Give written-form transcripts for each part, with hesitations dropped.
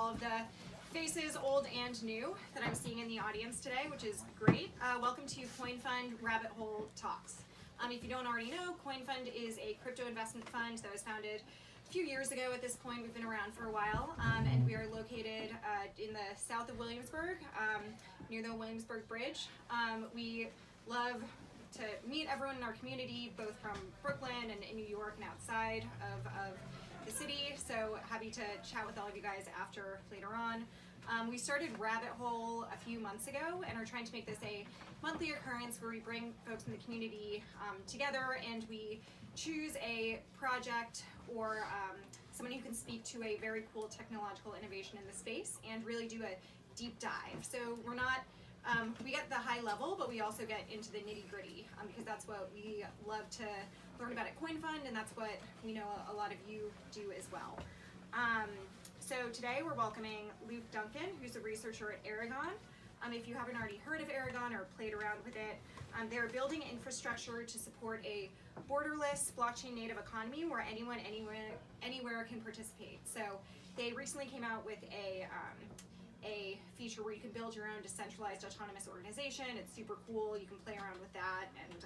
all of the faces, old and new, that I'm seeing in the audience today, which is great. Welcome to CoinFund Rabbithole Talks. If you don't already know, CoinFund is a crypto investment fund that was founded a few years ago. At this point, we've been around for a while, and we are located in the south of Williamsburg, near the Williamsburg Bridge. We love to meet everyone in our community, both from Brooklyn and in New York and outside of the city, so happy to chat with all of you guys after later on. We started Rabbithole a few months ago and are trying to make this a monthly occurrence where we bring folks in the community together, and we choose a project or someone who can speak to a very cool technological innovation in the space and really do a deep dive. So we're not, we get the high level, but we also get into the nitty gritty because that's what we love to learn about at CoinFund, and that's what we know a lot of you do as well. So today we're welcoming Luke Duncan, who's a researcher at Aragon. If you haven't already heard of Aragon or played around with it, they're building infrastructure to support a borderless blockchain native economy where anyone, anywhere can participate. So they recently came out with a feature where you can build your own decentralized autonomous organization. It's super cool. You can play around with that and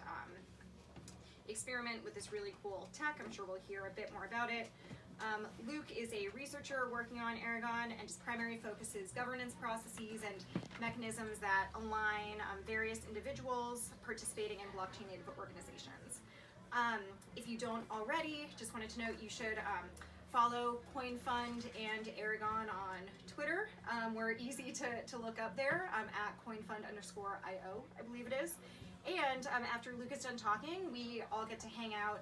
experiment with this really cool tech. I'm sure we'll hear a bit more about it. Luke is a researcher working on Aragon, and his primary focus is governance processes and mechanisms that align various individuals participating in blockchain native organizations. If you don't already, just wanted to note you should follow CoinFund and Aragon on Twitter. We're easy to look up there at CoinFund_IO, I believe it is. And after Luke is done talking, we all get to hang out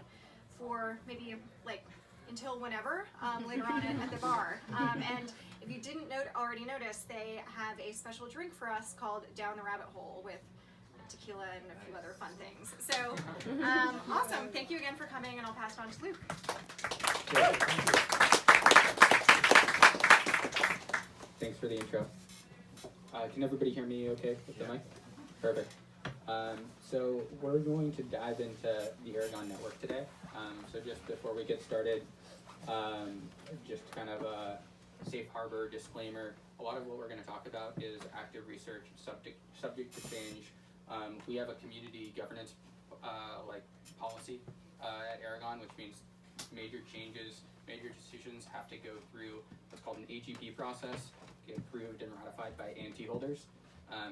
for maybe like until whenever, later on at the bar. And if you didn't already notice, they have a special drink for us called Down the Rabbit Hole with tequila and a few other fun things. So awesome, thank you again for coming, and I'll pass it on to Luke. Thanks for the intro. Can everybody hear me okay with the mic? Perfect. So we're going to dive into the Aragon Network today. So just before we get started, just kind of a safe harbor disclaimer. A lot of what we're going to talk about is active research, subject to change. We have a community governance policy at Aragon, which means major changes, major decisions have to go through what's called an Agp process, get approved and ratified by AMT holders.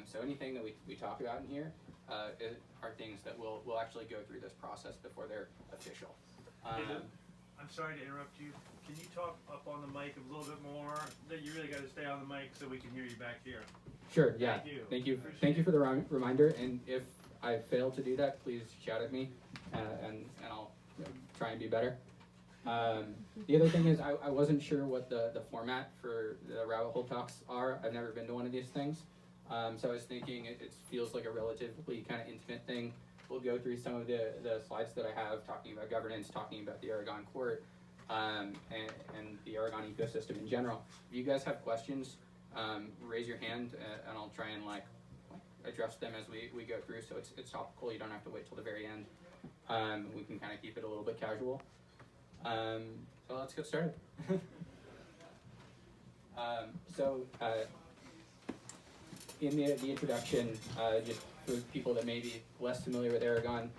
So anything that we talk about in here are things that will actually go through this process before they're official. I'm sorry to interrupt you. Can you talk up on the mic a little bit more? You really got to stay on the mic so we can hear you back here. Sure, yeah. Thank you for the reminder, and if I fail to do that, please shout at me, and I'll try and be better. The other thing is I wasn't sure what the format for the Rabbit Hole Talks are. I've never been to one of these things. So I was thinking it feels like a relatively kind of intimate thing. We'll go through some of the slides that I have talking about governance, talking about the Aragon Court, and the Aragon ecosystem in general. If you guys have questions, raise your hand, and I'll try and address them as we go through. So it's topical. You don't have to wait till the very end. We can kind of keep it a little bit casual. So let's get started. In the introduction, just for people that may be less familiar with Aragon,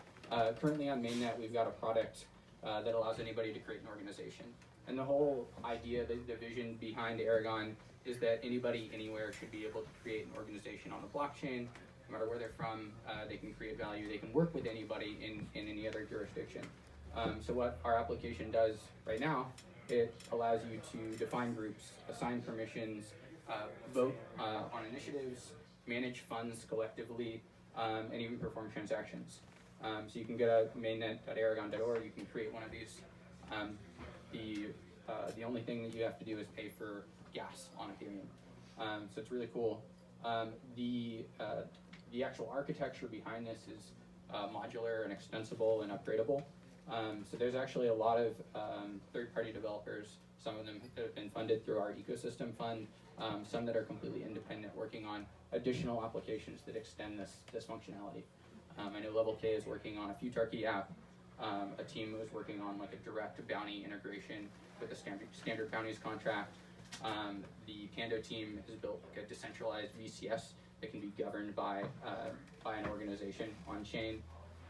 currently on mainnet we've got a product that allows anybody to create an organization. And the whole idea, the vision behind Aragon is that anybody anywhere should be able to create an organization on the blockchain. No matter where they're from, they can create value, they can work with anybody in any other jurisdiction. So what our application does right now, it allows you to define groups, assign permissions, vote on initiatives, manage funds collectively, and even perform transactions. So you can go to mainnet.aragon.org, you can create one of these. The only thing that you have to do is pay for gas on Ethereum. So it's really cool. The actual architecture behind this is modular and extensible and upgradable. So there's actually a lot of third-party developers. Some of them have been funded through our ecosystem fund, some that are completely independent, working on additional applications that extend this functionality. I know Level K is working on a Futarchy app. A team was working on a direct bounty integration with a standard bounties contract. The Pando team has built like a decentralized VCS that can be governed by an organization on chain.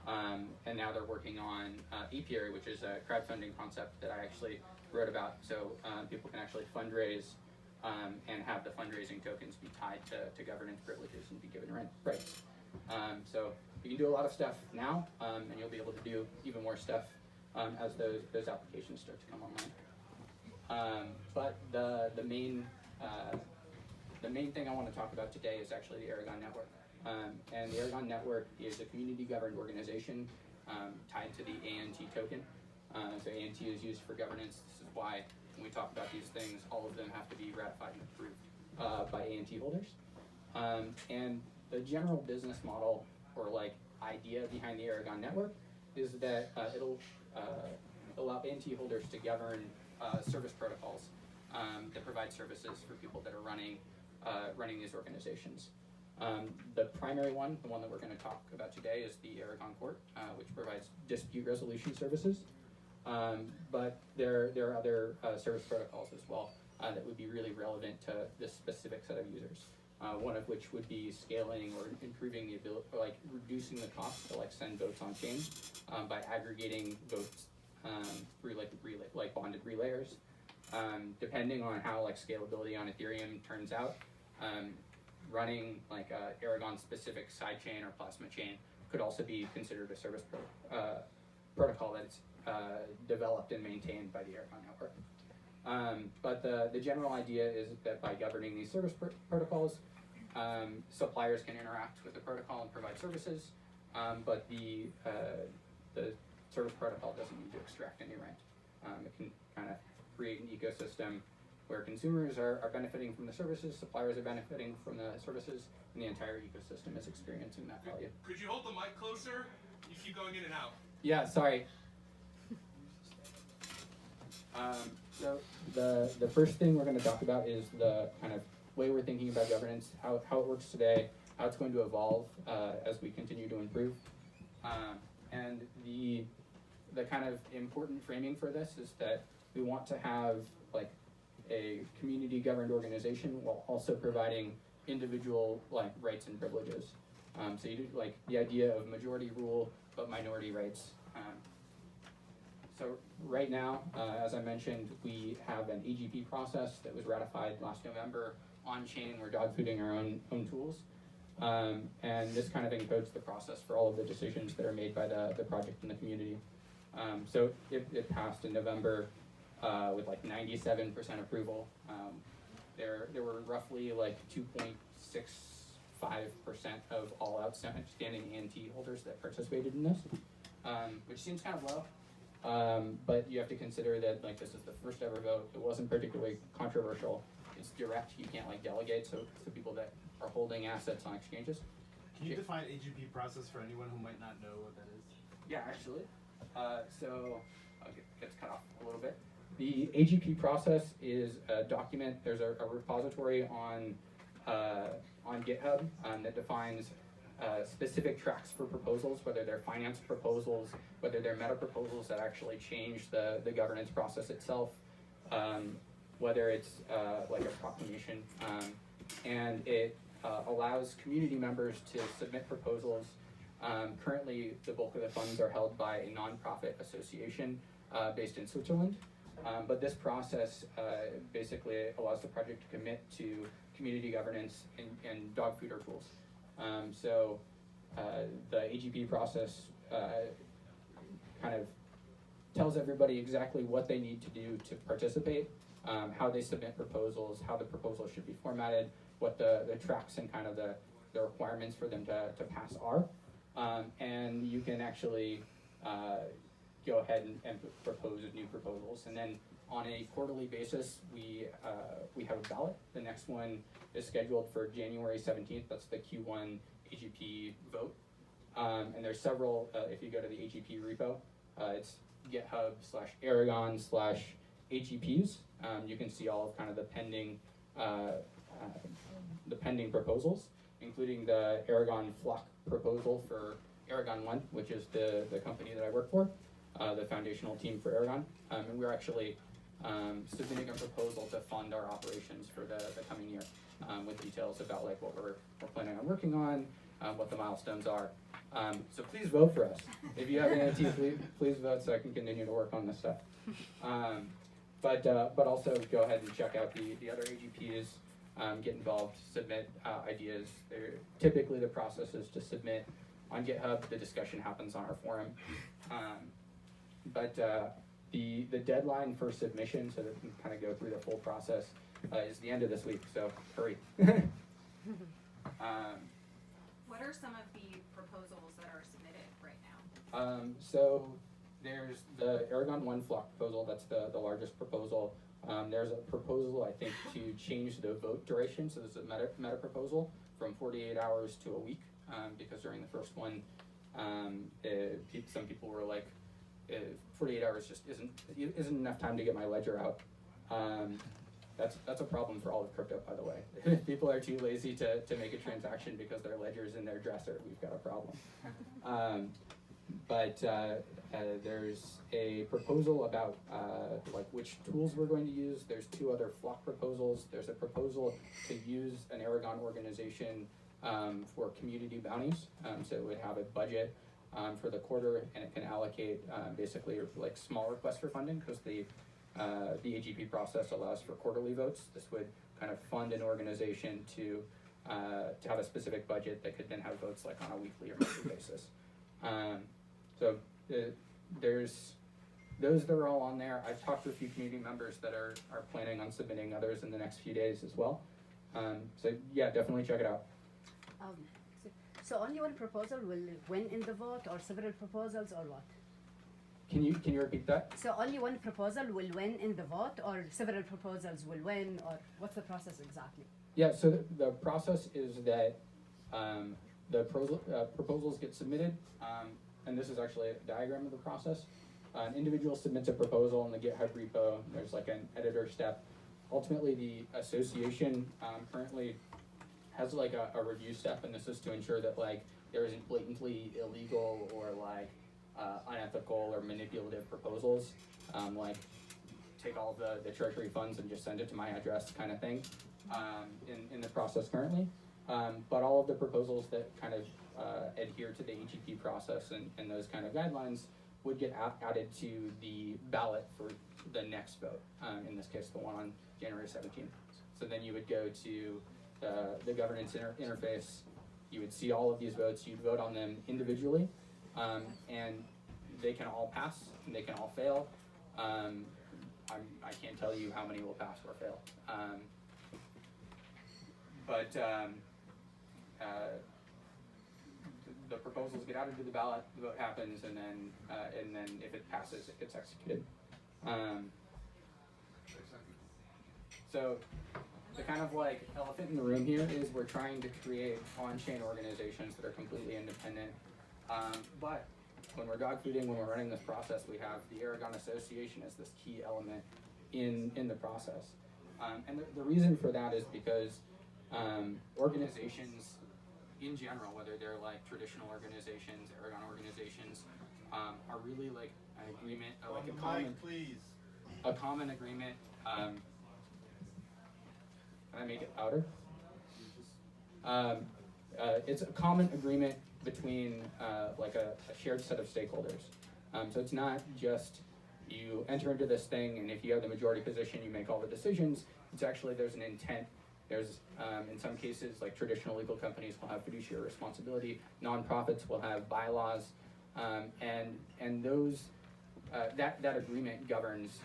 And now they're working on Apiary, which is a crowdfunding concept that I actually wrote about. So people can actually fundraise and have the fundraising tokens be tied to governance privileges and be given rights. So you can do a lot of stuff now, and you'll be able to do even more stuff as those applications start to come online. But the main thing I want to talk about today is actually the Aragon Network. And the Aragon Network is a community-governed organization tied to the ANT token. So ANT is used for governance. This is why when we talk about these things, all of them have to be ratified and approved by ANT holders. And the general business model or like idea behind the Aragon Network is that it'll allow ANT holders to govern service protocols that provide services for people that are running these organizations. The primary one, the one that we're going to talk about today, is the Aragon Court, which provides dispute resolution services. But there are other service protocols as well that would be really relevant to this specific set of users. One of which would be scaling or improving the ability, or like reducing the cost to like send votes on chain by aggregating votes through like bonded relayers. Depending on how like scalability on Ethereum turns out, running like a Aragon specific sidechain or plasma chain could also be considered a service protocol that's developed and maintained by the Aragon Network. But the general idea is that by governing these service protocols, suppliers can interact with the protocol and provide services, but the service protocol doesn't need to extract any rent. It can kind of create an ecosystem where consumers are benefiting from the services, suppliers are benefiting from the services, and the entire ecosystem is experiencing that value. Could you hold the mic closer? You keep going in and out. Yeah, sorry. So the first thing we're going to talk about is the kind of way we're thinking about governance, how it works today, how it's going to evolve as we continue to improve. And the kind of important framing for this is that we want to have like a community governed organization while also providing individual like rights and privileges. So you do like the idea of majority rule but minority rights. So right now, as I mentioned, we have an Agp process that was ratified last November on chain. We're dogfooding our own tools. And this kind of encodes the process for all of the decisions that are made by the project and the community. So it passed in November with like 97% approval. There were roughly like 2.65% of all outstanding ANT holders that participated in this, which seems kind of low. But you have to consider that like this is the first ever vote. It wasn't particularly controversial. It's direct. You can't like delegate. So people that are holding assets on exchanges. Can you define Agp process for anyone who might not know what that is? Yeah, actually. So gets cut off a little bit. The Agp process is a document. There's a repository on GitHub that defines specific tracks for proposals, whether they're finance proposals, whether they're meta proposals that actually change the governance process itself, whether it's like a proclamation, and it allows community members to submit proposals. Currently, the bulk of the funds are held by a nonprofit association based in Switzerland, but this process basically allows the project to commit to community governance and dog fooder tools. So the Agp process kind of tells everybody exactly what they need to do to participate, how they submit proposals, how the proposals should be formatted, what the tracks and kind of the requirements for them to pass are. And you can actually go ahead and propose new proposals. And then on a quarterly basis, we have a ballot. The next one is scheduled for January 17th. That's the Q1 Agp vote. And there's several, if you go to the Agp repo, it's github/aragon/AGPs. You can see all of kind of the pending proposals, including the Aragon Flock proposal for Aragon 1, which is the company that I work for, the foundational team for Aragon. And we're actually submitting a proposal to fund our operations for the coming year, with details about like what we're planning on working on, what the milestones are. So please vote for us. If you have an NT, please vote so I can continue to work on this stuff. But also go ahead and check out the other AGPs, get involved, submit ideas. Typically the process is to submit on GitHub. The discussion happens on our forum. But the deadline for submission, so that we can kind of go through the full process, is the end of this week, so hurry. What are some of the proposals that are submitted right now? So there's the Aragon 1 flock proposal, that's the largest proposal. There's a proposal, I think, to change the vote duration, so there's a meta proposal from 48 hours to a week, because during the first one, some people were like, 48 hours just isn't enough time to get my ledger out. That's a problem for all of crypto, by the way. If people are too lazy to make a transaction because their ledger's in their dresser, we've got a problem. But there's a proposal about like which tools we're going to use. There's 2 other flock proposals. There's a proposal to use an Aragon organization for community bounties. So it would have a budget for the quarter, and it can allocate basically like small requests for funding, because the Agp process allows for quarterly votes. This would kind of fund an organization to have a specific budget that could then have votes like on a weekly or monthly basis. So there's those that are all on there. I've talked to a few community members that are planning on submitting others in the next few days as well. So yeah, definitely check it out. So only one proposal will win in the vote, or several proposals, or what? Can you repeat that? So only one proposal will win in the vote, or several proposals will win, or what's the process exactly? Yeah, so the process is that the proposals get submitted, and this is actually a diagram of the process. An individual submits a proposal in the GitHub repo. There's like an editor step. Ultimately, the association currently has like a review step, and this is to ensure that like there isn't blatantly illegal or like unethical or manipulative proposals, like take all the treasury funds and just send it to my address kind of thing, in the process currently. But all of the proposals that kind of adhere to the Agp process and those kind of guidelines would get added to the ballot for the next vote, in this case the one on January 17th. So then you would go to the governance interface, you would see all of these votes, you'd vote on them individually, and they can all pass, and they can all fail. I can't tell you how many will pass or fail. But the proposals get added to the ballot, the vote happens, and then if it passes, it gets executed. So the kind of like elephant in the room here is we're trying to create on-chain organizations that are completely independent. But when we're dogfooding, when we're running this process, we have the Aragon Association as this key element in the process. And the reason for that is because organizations in general, whether they're like traditional organizations, Aragon organizations, are really like an agreement, like a common agreement. Can I make it louder? It's a common agreement between like a shared set of stakeholders. So it's not just you enter into this thing, and if you have the majority position, you make all the decisions. It's actually, there's an intent. There's, in some cases, like traditional legal companies will have fiduciary responsibility. Nonprofits will have bylaws, and those that agreement governs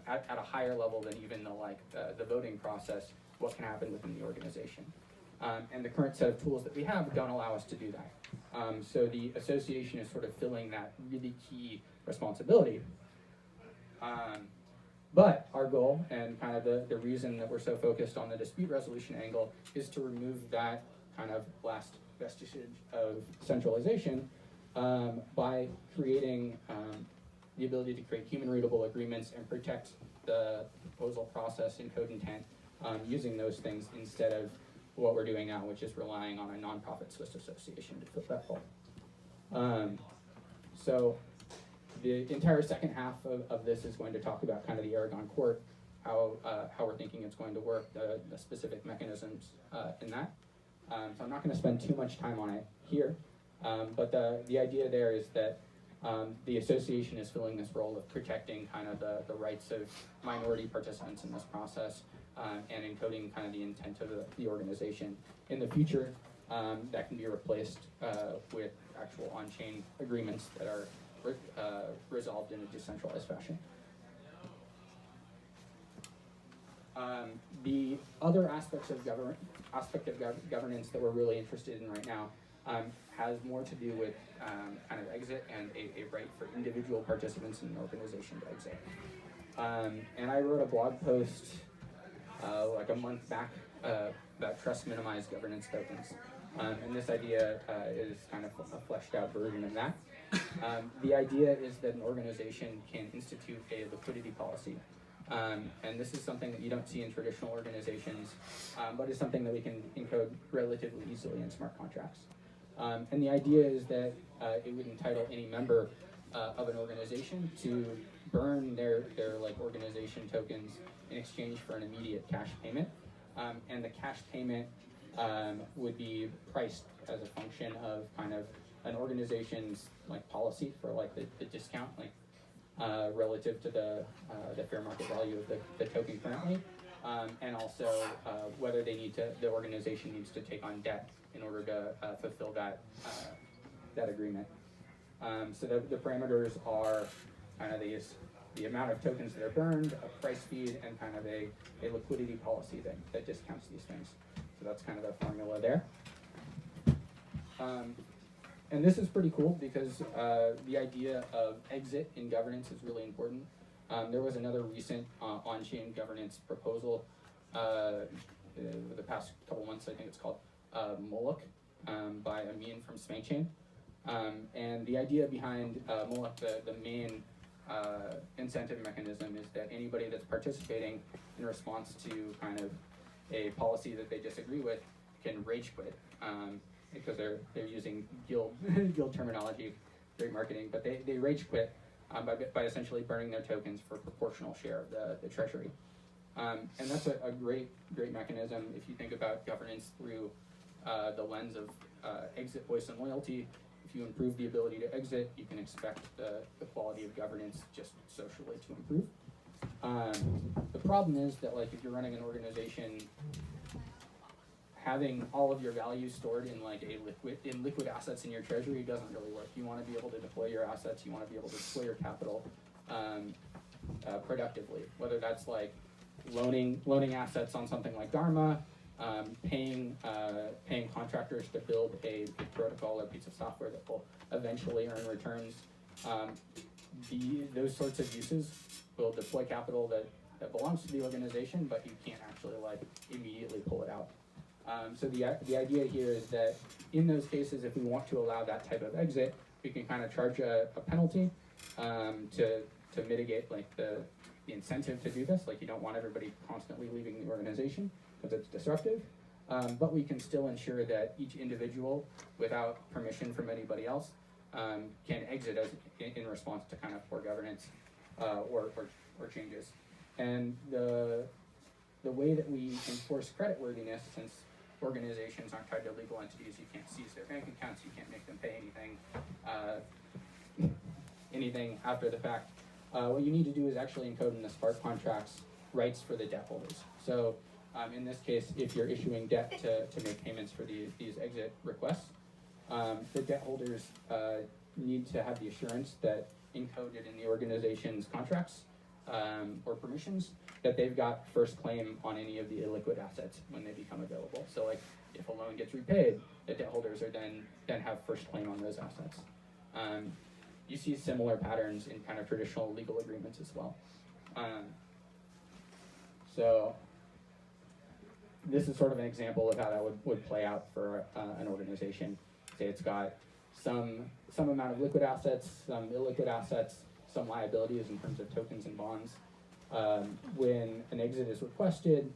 at a higher level than even the voting process what can happen within the organization. And the current set of tools that we have don't allow us to do that. So the association is sort of filling that really key responsibility. But our goal, and kind of the reason that we're so focused on the dispute resolution angle, is to remove that kind of last vestige of centralization by creating the ability to create human readable agreements and protect the proposal process and code intent using those things instead of what we're doing now, which is relying on a nonprofit Swiss association to fill that hole. So The entire second half of this is going to talk about kind of the Aragon court, how we're thinking it's going to work, the specific mechanisms in that. So I'm not going to spend too much time on it here, but the idea there is that the association is filling this role of protecting kind of the rights of minority participants in this process and encoding kind of the intent of the organization. In the future, that can be replaced with actual on-chain agreements that are resolved in a decentralized fashion. The other aspect of governance that we're really interested in right now has more to do with kind of exit and a right for individual participants in an organization to exit. And I wrote a blog post like a month back about trust minimized governance tokens. And this idea is kind of a fleshed out version of that. The idea is that an organization can institute a liquidity policy. And this is something that you don't see in traditional organizations, but is something that we can encode relatively easily in smart contracts. And the idea is that it would entitle any member of an organization to burn their like organization tokens in exchange for an immediate cash payment. And the cash payment would be priced as a function of kind of an organization's like policy for like the discount, like relative to the fair market value of the token currently, and also whether the organization needs to take on debt in order to fulfill that agreement. So the parameters are kind of the amount of tokens that are burned, a price feed, and kind of a liquidity policy that discounts these things. So that's kind of the formula there. And this is pretty cool because the idea of exit in governance is really important. There was another recent on-chain governance proposal the past couple months. I think it's called Moloch by Amin from SmankChain. And the idea behind Moloch, the main incentive mechanism is that anybody that's participating in response to kind of a policy that they disagree with can rage quit. Because they're using guild terminology, great marketing, but they rage quit by essentially burning their tokens for a proportional share of the treasury. And that's a great mechanism if you think about governance through the lens of exit, voice, and loyalty. If you improve the ability to exit, you can expect the quality of governance just socially to improve. The problem is that like if you're running an organization, having all of your value stored in like liquid assets in your treasury doesn't really work. You want to be able to deploy your assets. You want to be able to deploy your capital productively. Whether that's like loaning assets on something like Dharma, paying contractors to build a protocol or piece of software that will eventually earn returns. Those sorts of uses will deploy capital that belongs to the organization, but you can't actually like immediately pull it out. So the idea here is that in those cases, if we want to allow that type of exit, we can kind of charge a penalty to mitigate like the incentive to do this. Like you don't want everybody constantly leaving the organization because it's disruptive. But we can still ensure that each individual, without permission from anybody else, can exit in response to kind of poor governance or changes. And the way that we enforce creditworthiness, since organizations aren't tied to legal entities, you can't seize their bank accounts, you can't make them pay anything after the fact. What you need to do is actually encode in the smart contracts rights for the debt holders. So in this case, if you're issuing debt to make payments for these exit requests, the debt holders need to have the assurance that encoded in the organization's contracts or permissions that they've got first claim on any of the illiquid assets when they become available. So like if a loan gets repaid, the debt holders are then have first claim on those assets. You see similar patterns in kind of traditional legal agreements as well. So this is sort of an example of how that would play out for an organization. Say it's got some amount of liquid assets, some illiquid assets, some liabilities in terms of tokens and bonds. When an exit is requested,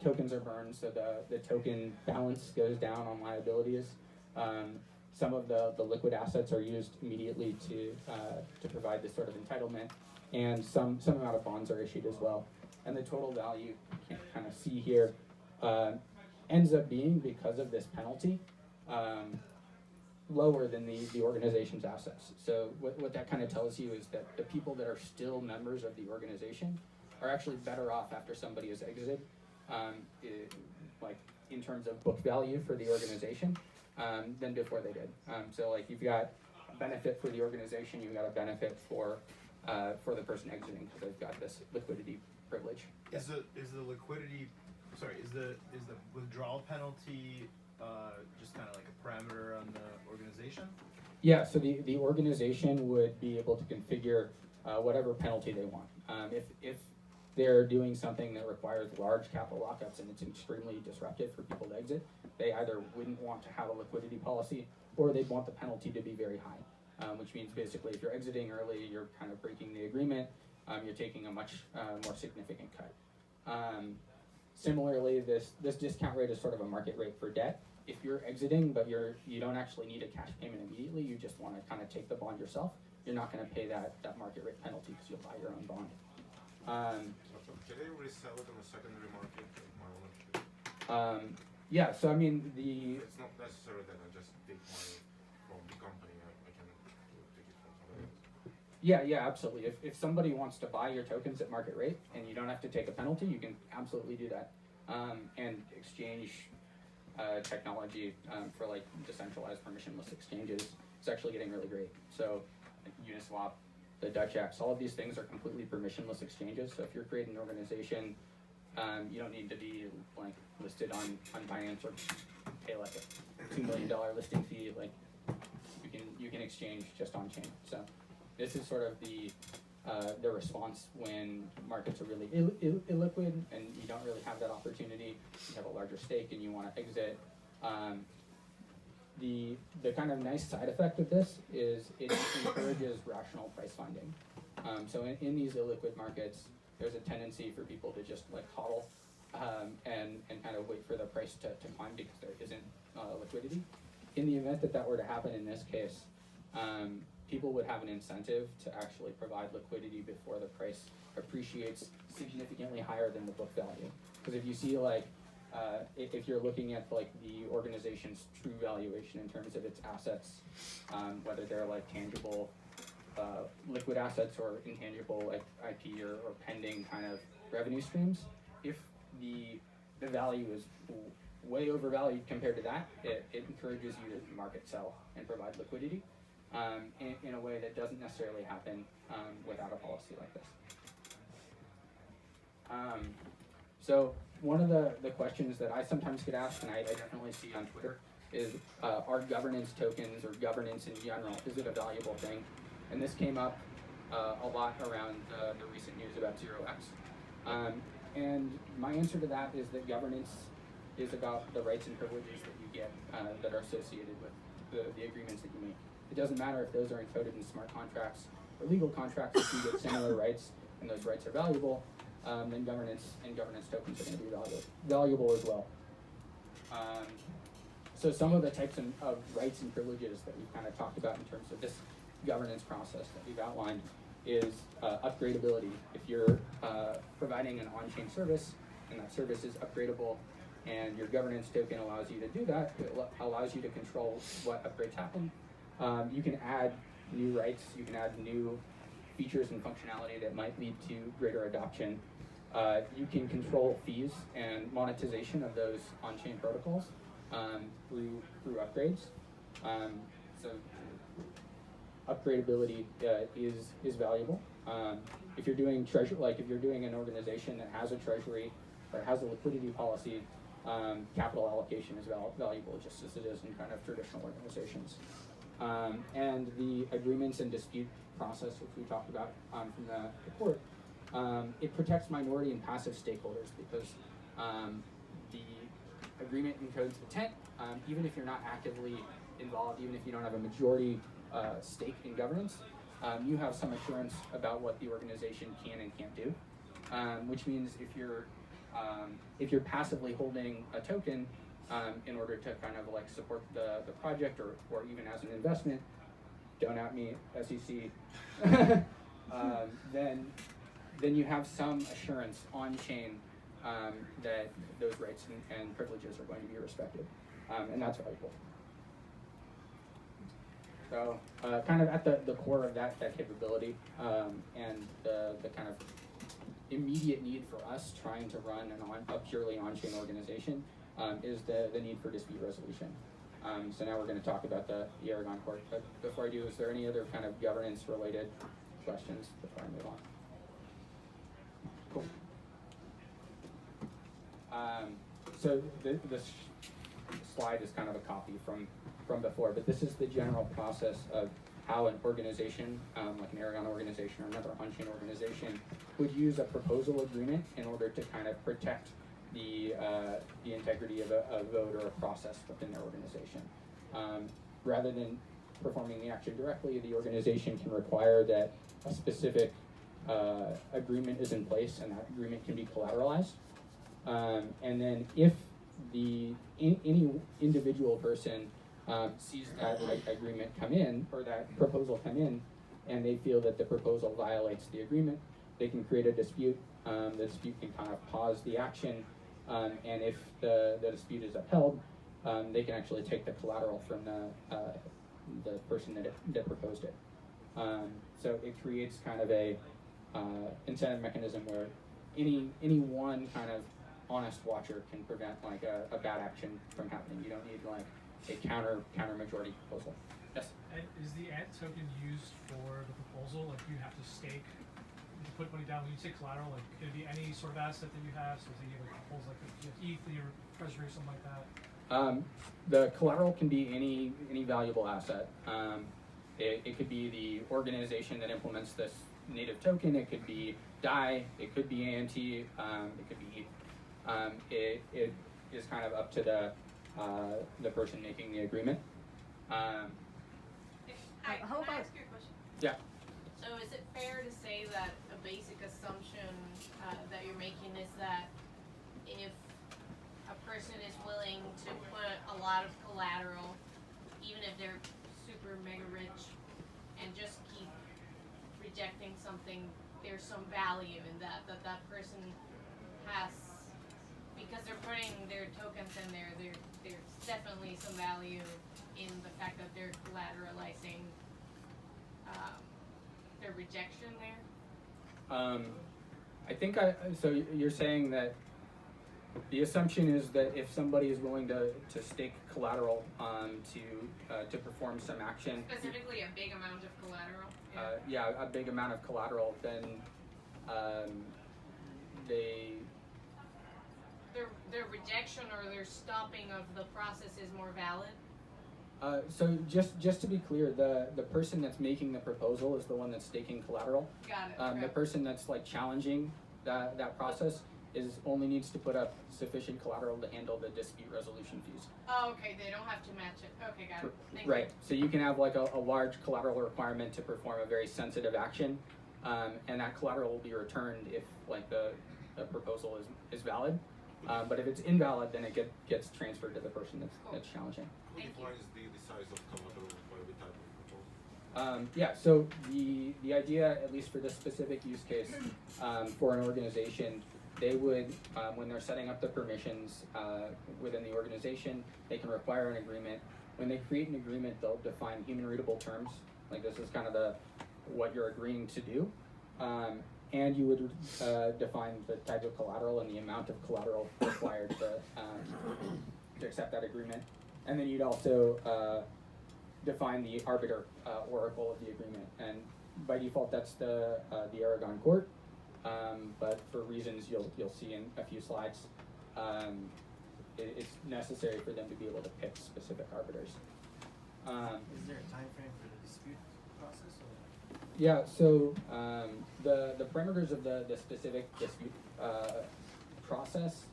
tokens are burned, so the token balance goes down on liabilities. some of the liquid assets are used immediately to provide this sort of entitlement, and some amount of bonds are issued as well. And the total value, you can kind of see here, ends up being, because of this penalty, lower than the organization's assets. So what that kind of tells you is that the people that are still members of the organization are actually better off after somebody has exited, like in terms of book value for the organization, than before they did. So like you've got a benefit for the organization, you've got a benefit for the person exiting because they've got this liquidity privilege. Is the liquidity, is the withdrawal penalty just kind of like a parameter on the organization? Yeah, so the organization would be able to configure whatever penalty they want. If they're doing something that requires large capital lockups and it's extremely disruptive for people to exit, they either wouldn't want to have a liquidity policy or they'd want the penalty to be very high, which means basically if you're exiting early, you're kind of breaking the agreement, you're taking a much more significant cut. Similarly, this discount rate is sort of a market rate for debt. If you're exiting, but you don't actually need a cash payment immediately, you just want to kind of take the bond yourself, you're not going to pay that market rate penalty because you'll buy your own bond. Can they resell it on the secondary market with my ownership? Yeah, so I mean, It's not necessary that I just take money from the company, I can take it from somebody else. yeah, absolutely. If somebody wants to buy your tokens at market rate and you don't have to take a penalty, you can absolutely do that. And exchange technology for like decentralized permissionless exchanges is actually getting really great. So like Uniswap, the Dutch X, all of these things are completely permissionless exchanges. So if you're creating an organization, you don't need to be like listed on Binance or pay like a $2 million listing fee. Like you can exchange just on chain. So this is sort of the response when markets are really illiquid and you don't really have that opportunity. You have a larger stake and you want to exit. The kind of nice side effect of this is it encourages rational price finding. So in these illiquid markets, there's a tendency for people to just like hodl and kind of wait for the price to climb because there isn't liquidity. In the event that were to happen in this case, people would have an incentive to actually provide liquidity before the price appreciates significantly higher than the book value. Because if you see like, if you're looking at like the organization's true valuation in terms of its assets, whether they're like tangible liquid assets or intangible like IP or pending kind of revenue streams, if the value is way overvalued compared to that, it encourages you to market sell and provide liquidity in a way that doesn't necessarily happen without a policy like this. So one of the questions that I sometimes get asked, and I definitely see on Twitter, is are governance tokens or governance in general, is it a valuable thing? And this came up a lot around the recent news about 0x. And my answer to that is that governance is about the rights and privileges that you get that are associated with the agreements that you make. It doesn't matter if those are encoded in smart contracts or legal contracts. If you get similar rights and those rights are valuable, then governance and governance tokens are going to be valuable as well. So some of the types of rights and privileges that we've kind of talked about in terms of this governance process that we've outlined is upgradability. If you're providing an on-chain service and that service is upgradable and your governance token allows you to do that, it allows you to control what upgrades happen. You can add new rights, you can add new features and functionality that might lead to greater adoption. You can control fees and monetization of those on-chain protocols through upgrades. So upgradability is valuable. If you're doing if you're doing an organization that has a treasury or has a liquidity policy, capital allocation is valuable just as it is in kind of traditional organizations. And the agreements and dispute process, which we talked about from the report, it protects minority and passive stakeholders because the agreement encodes intent. Even if you're not actively involved, even if you don't have a majority stake in governance, you have some assurance about what the organization can and can't do. Which means if you're passively holding a token in order to kind of like support the project or even as an investment, don't out me, SEC, then you have some assurance on chain that those rights and privileges are going to be respected, and that's valuable. So kind of at the core of that capability and the kind of immediate need for us trying to run a purely on-chain organization is the need for dispute resolution. So now we're going to talk about the Aragon Court. But before I do, is there any other kind of governance-related questions before I move on? Cool. So this slide is kind of a copy from before, but this is the general process of how an organization, like an Aragon organization or another on-chain organization, would use a proposal agreement in order to kind of protect the integrity of a vote or a process within their organization. Rather than performing the action directly, the organization can require that a specific agreement is in place, and that agreement can be collateralized. And then if any individual person sees that agreement come in, or that proposal come in, and they feel that the proposal violates the agreement, they can create a dispute. The dispute can kind of pause the action, and if the dispute is upheld, they can actually take the collateral from the person that proposed it. So it creates kind of a incentive mechanism where any one kind of honest watcher can prevent like a bad action from happening. You don't need like a counter majority proposal. Yes? And is the ant token used for the proposal? Like, you have to stake, to put money down. When you say collateral, like, could it be any sort of asset that you have? So if you have a proposal, like you have ETH in your treasury or something like that? The collateral can be any valuable asset. It could be the organization that implements this native token. It could be DAI. It could be ANT. It could be ETH. It is kind of up to the person making the agreement. Hi, How can I about- ask you a question? Yeah. So is it fair to say that a basic assumption that you're making is that if a person is willing to put a lot of collateral, even if they're super mega rich, and just keep rejecting something, there's some value in that person has, because they're putting their tokens in there, there's definitely some value in the fact that they're collateralizing their rejection there? I think so you're saying that the assumption is that if somebody is willing to stake collateral to perform some action, Specifically a big amount of collateral? a big amount of collateral, then Their rejection or their stopping of the process is more valid? So just to be clear, the person that's making the proposal is the one that's staking collateral. Got it. The Okay. person that's like challenging that process only needs to put up sufficient collateral to handle the dispute resolution fees. Oh, okay, they don't have to match it. Okay, got it. Thank you. Right. So you can have like a large collateral requirement to perform a very sensitive action, and that collateral will be returned if like the proposal is valid. But if it's invalid, then it gets transferred to the person that's challenging. Who Thank you. defines the size of collateral for every type of proposal? Yeah, so the idea, at least for this specific use case, for an organization, they would, when they're setting up the permissions within the organization, they can require an agreement. When they create an agreement, they'll define human readable terms. Like this is kind of what you're agreeing to do. And you would define the type of collateral and the amount of collateral required to accept that agreement. And then you'd also define the arbiter oracle of the agreement. And by default, that's the Aragon Court. But for reasons you'll see in a few slides, it's necessary for them to be able to pick specific arbiters. Is there a time frame for the dispute process? Or? Yeah, so the parameters of the specific dispute process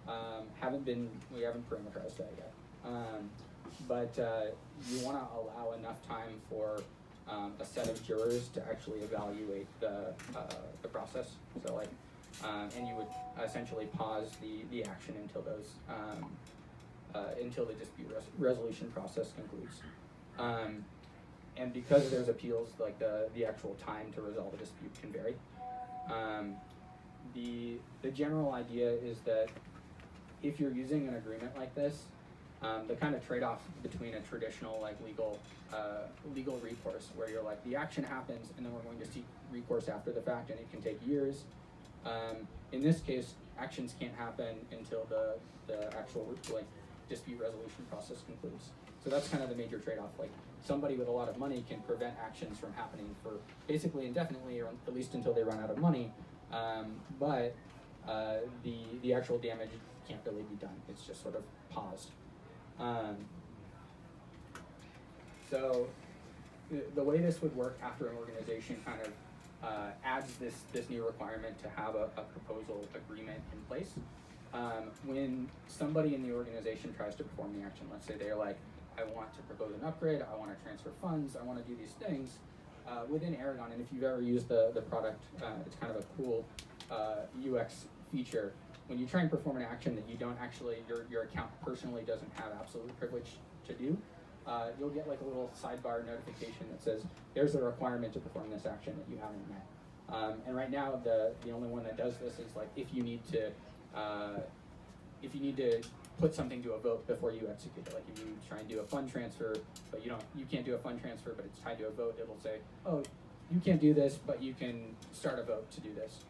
we haven't parameterized that yet. But you want to allow enough time for a set of jurors to actually evaluate the process. So like, and you would essentially pause the action until those until the dispute resolution process concludes. And because there's appeals, like the actual time to resolve a dispute can vary. The general idea is that if you're using an agreement like this, the kind of trade-off between a traditional like legal recourse, where you're like the action happens and then we're going to seek recourse after the fact, and it can take years. In this case, actions can't happen until the actual like dispute resolution process concludes. So that's kind of the major trade-off. Like somebody with a lot of money can prevent actions from happening for basically indefinitely, or at least until they run out of money. But the actual damage can't really be done. It's just sort of paused. So the way this would work after an organization kind of adds this new requirement to have a proposal agreement in place. When somebody in the organization tries to perform the action, let's say they're like, I want to propose an upgrade, I want to transfer funds, I want to do these things, within Aragon, and if you've ever used the product, it's kind of a cool UX feature. When you try and perform an action that you don't actually, your account personally doesn't have absolute privilege to do, you'll get like a little sidebar notification that says, there's a requirement to perform this action that you haven't met. And right now, the only one that does this is like if you need to put something to a vote before you execute it. Like if you try and do a fund transfer, but you can't do a fund transfer, but it's tied to a vote, it'll say, oh, you can't do this, but you can start a vote to do this.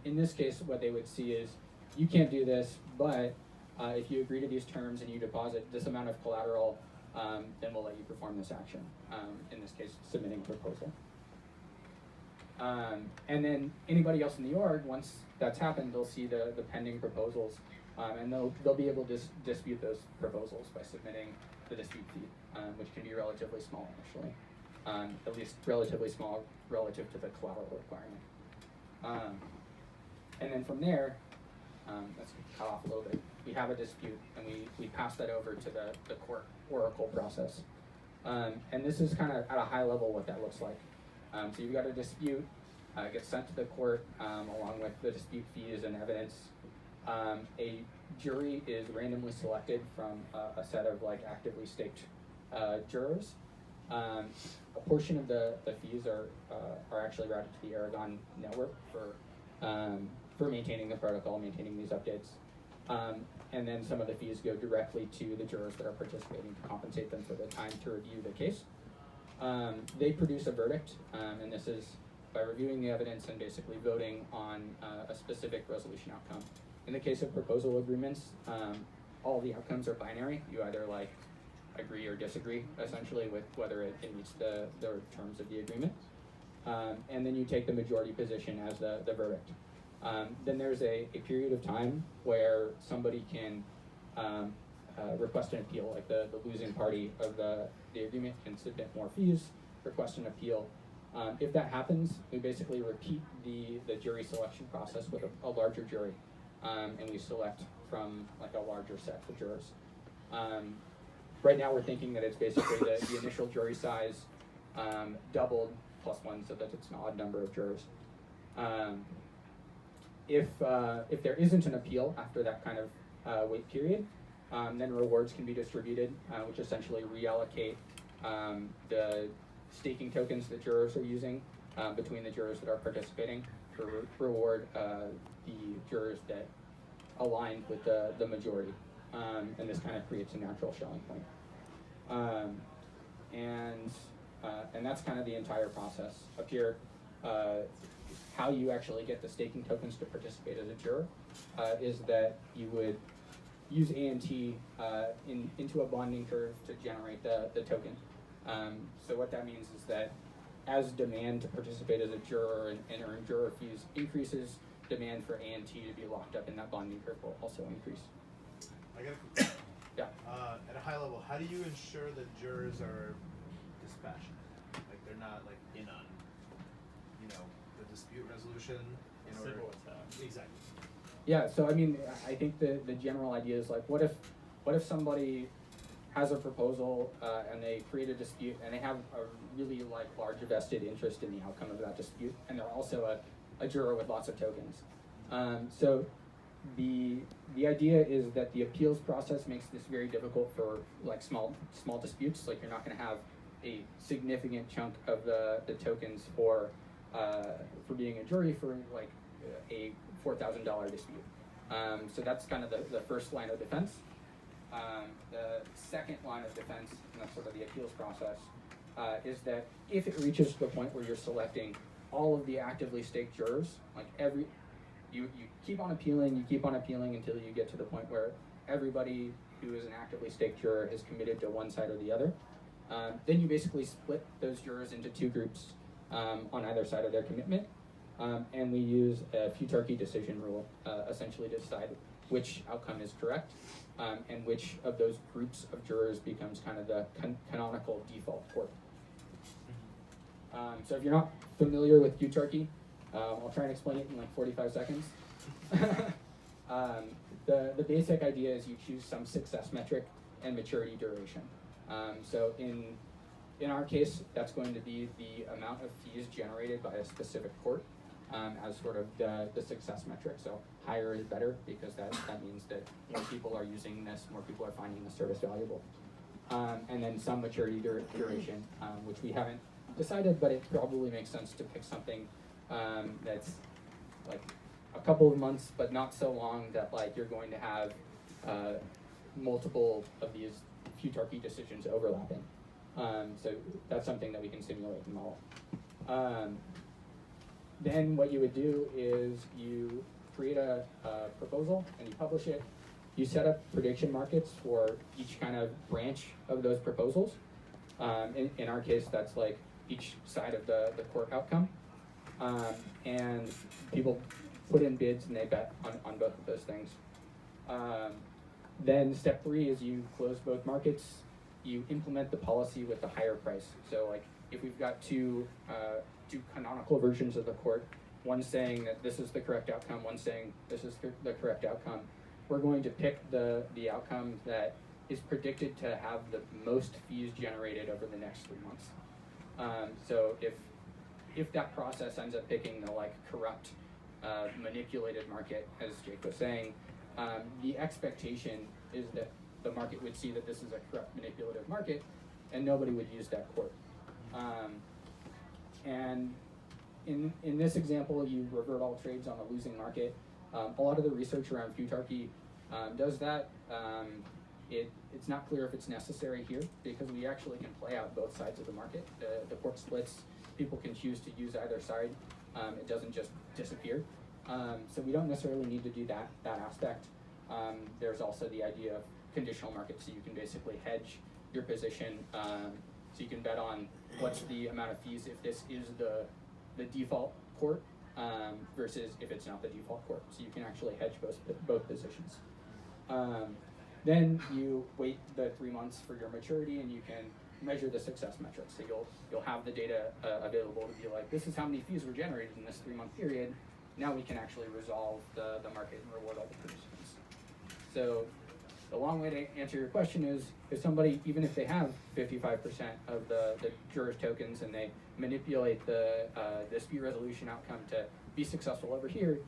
In this case, what they would see is, you can't do this, but if you agree to these terms and you deposit this amount of collateral, then we'll let you perform this action. In this case, submitting a proposal. And then anybody else in the org, once that's happened, they'll see the pending proposals, and they'll be able to dispute those proposals by submitting the dispute fee, which can be relatively small initially, at least relatively small relative to the collateral requirement. And then from there, let's cut off a little bit. We have a dispute, and we pass that over to the court oracle process. And this is kind of at a high level what that looks like. So you've got a dispute, gets sent to the court along with the dispute fees and evidence. A jury is randomly selected from a set of like actively staked jurors. A portion of the fees are actually routed to the Aragon Network for maintaining the protocol, maintaining these updates. And then some of the fees go directly to the jurors that are participating to compensate them for the time to review the case. They produce a verdict, and this is by reviewing the evidence and basically voting on a specific resolution outcome. In the case of proposal agreements, all the outcomes are binary. You either like agree or disagree, essentially, with whether it meets the terms of the agreement. And then you take the majority position as the verdict. Then there's a period of time where somebody can request an appeal, like the losing party of the agreement can submit more fees, request an appeal. If that happens, we basically repeat the jury selection process with a larger jury, and we select from like a larger set of jurors. Right now we're thinking that it's basically the initial jury size doubled plus one so that it's an odd number of jurors. If there isn't an appeal after that kind of wait period, then rewards can be distributed, which essentially reallocate the staking tokens that jurors are using between the jurors that are participating to reward the jurors that align with the majority. And this kind of creates a natural shelling point. And that's kind of the entire process. Up here, how you actually get the staking tokens to participate as a juror is that you would use ANT into a bonding curve to generate the token. So what that means is that as demand to participate as a juror and earn juror fees increases, demand for ANT to be locked up in that bonding curve will also increase. I got a quick question. Yeah. At a high level, how do you ensure that jurors are dispassionate? Like they're not like in on, the dispute resolution in order. Civil attack. Exactly. Yeah. So I mean, I think the general idea is like, what if somebody has a proposal and they create a dispute and they have a really like large vested interest in the outcome of that dispute, and they're also a juror with lots of tokens. So the idea is that the appeals process makes this very difficult for like small disputes. Like you're not going to have a significant chunk of the tokens for being a jury for like a $4,000 dispute. So that's kind of the first line of defense. The second line of defense, and that's sort of the appeals process, is that if it reaches the point where you're selecting all of the actively staked jurors, like you keep on appealing until you get to the point where everybody who is an actively staked juror is committed to one side or the other. Then you basically split those jurors into two groups on either side of their commitment. And we use a futarchy decision rule essentially to decide which outcome is correct and which of those groups of jurors becomes kind of the canonical default court. So if you're not familiar with futarchy, I'll try and explain it in like 45 seconds. The basic idea is you choose some success metric and maturity duration. So in our case, that's going to be the amount of fees generated by a specific court as sort of the success metric. So higher is better because that means that more people are using this, more people are finding the service valuable. And then some maturity duration, which we haven't decided, but it probably makes sense to pick something that's like a couple of months, but not so long that like you're going to have multiple of these futarchy decisions overlapping. So that's something that we can simulate and model. Then what you would do is you create a proposal and you publish it. You set up prediction markets for each kind of branch of those proposals. In our case, that's like each side of the court outcome. And people put in bids and they bet on both of those things. Then step 3 is you close both markets. You implement the policy with the higher price. So like if we've got two canonical versions of the court, one saying that this is the correct outcome, one saying this is the correct outcome, we're going to pick the outcome that is predicted to have the most fees generated over the next 3 months. So if that process ends up picking the like corrupt, manipulated market, as Jake was saying, the expectation is that the market would see that this is a corrupt, manipulative market, and nobody would use that court. And in this example, you revert all trades on a losing market. A lot of the research around futarchy does that. It's not clear if it's necessary here because we actually can play out both sides of the market. The court splits. People can choose to use either side. It doesn't just disappear. So we don't necessarily need to do that aspect. There's also the idea of conditional markets, so you can basically hedge your position. So you can bet on what's the amount of fees if this is the default court versus if it's not the default court. So you can actually hedge both positions. Then you wait the 3 months for your maturity, and you can measure the success metrics. So you'll have the data available to be like, this is how many fees were generated in this 3-month period. Now we can actually resolve the market and reward all the participants. So the long way to answer your question is, if somebody, even if they have 55% of the jurors' tokens and they manipulate the dispute resolution outcome to be successful over here,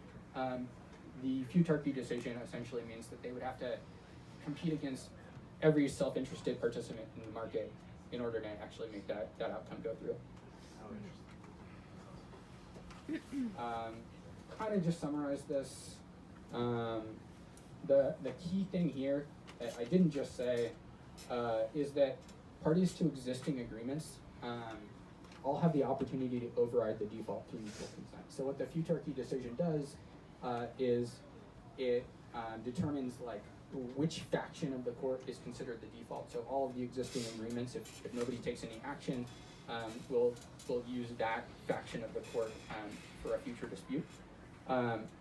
the futarchy decision essentially means that they would have to compete against every self-interested participant in the market in order to actually make that outcome go through. Kind of just summarize this. The key thing here that I didn't just say is that parties to existing agreements all have the opportunity to override the default through mutual consent. So what the futarchy decision does is it determines like which faction of the court is considered the default. So all of the existing agreements, if nobody takes any action, we'll use that faction of the court for a future dispute.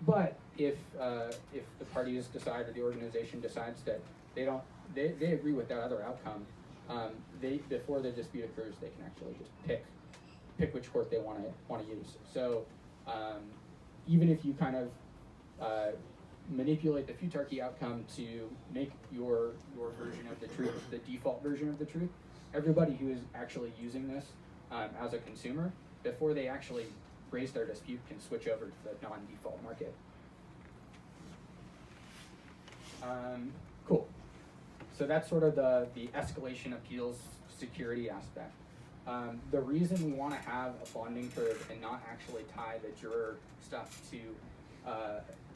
But if the parties decide, or the organization decides that they agree with that other outcome, before the dispute occurs, they can actually just pick which court they want to use. So even if you kind of manipulate the futarchy outcome to make your version of the truth the default version of the truth, everybody who is actually using this as a consumer, before they actually raise their dispute, can switch over to the non-default market. Cool. So that's sort of the escalation appeals security aspect. The reason we want to have a bonding curve and not actually tie the juror stuff to